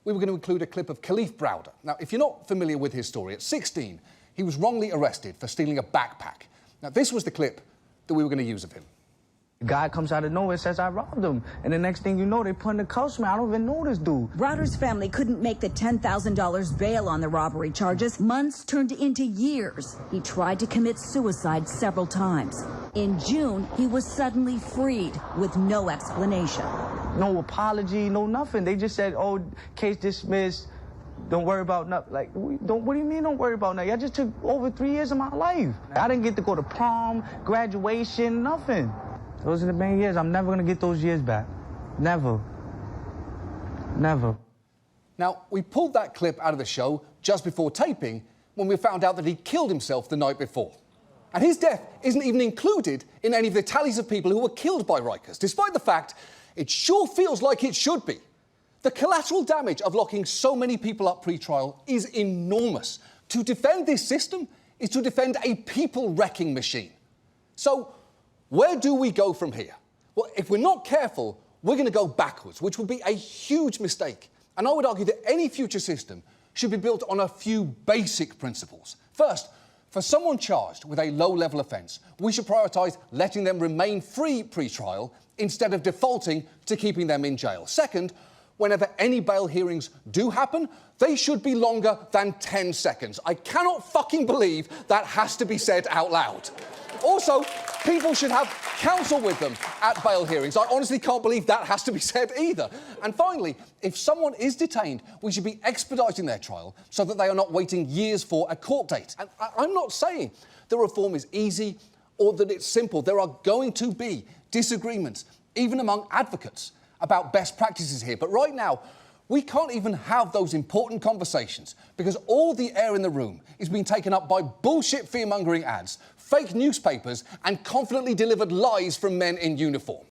we were going to include a clip of Khalif Browder. Now, if you're not familiar with his story, at 16, he was wrongly arrested for stealing a backpack. Now, this was the clip that we were going to use of him. The guy comes out of nowhere and says, I robbed him. And the next thing you know, they put in the cuffs, man. I don't even know this dude. Browder's family couldn't make the $10,000 bail on the robbery charges. Months turned into years. He tried to commit suicide several times. In June, he was suddenly freed with no explanation. No apology, no nothing. They just said, oh, case dismissed. Don't worry about nothing. Like, what do you mean don't worry about nothing? I just took over 3 years of my life. I didn't get to go to prom, graduation, nothing. Those are the main years. I'm never going to get those years back. Never. Never. Now, we pulled that clip out of the show just before taping when we found out that he killed himself the night before. And his death isn't even included in any of the tallies of people who were killed by Rikers, despite the fact it sure feels like it should be. The collateral damage of locking so many people up pre-trial is enormous. To defend this system is to defend a people-wrecking machine. So, where do we go from here? Well, if we're not careful, we're going to go backwards, which would be a huge mistake. And I would argue that any future system should be built on a few basic principles. First, for someone charged with a low-level offence, we should prioritise letting them remain free pre-trial instead of defaulting to keeping them in jail. Second, whenever any bail hearings do happen, they should be longer than 10 seconds. I cannot fucking believe that has to be said out loud. Also, people should have counsel with them at bail hearings. I honestly can't believe that has to be said either. And finally, if someone is detained, we should be expediting their trial so that they are not waiting years for a court date. And I'm not saying the reform is easy or that it's simple. There are going to be disagreements, even among advocates, about best practices here. But right now, we can't even have those important conversations because all the air in the room is being taken up by bullshit fear-mongering ads, fake newspapers, and confidently delivered lies from men in uniform.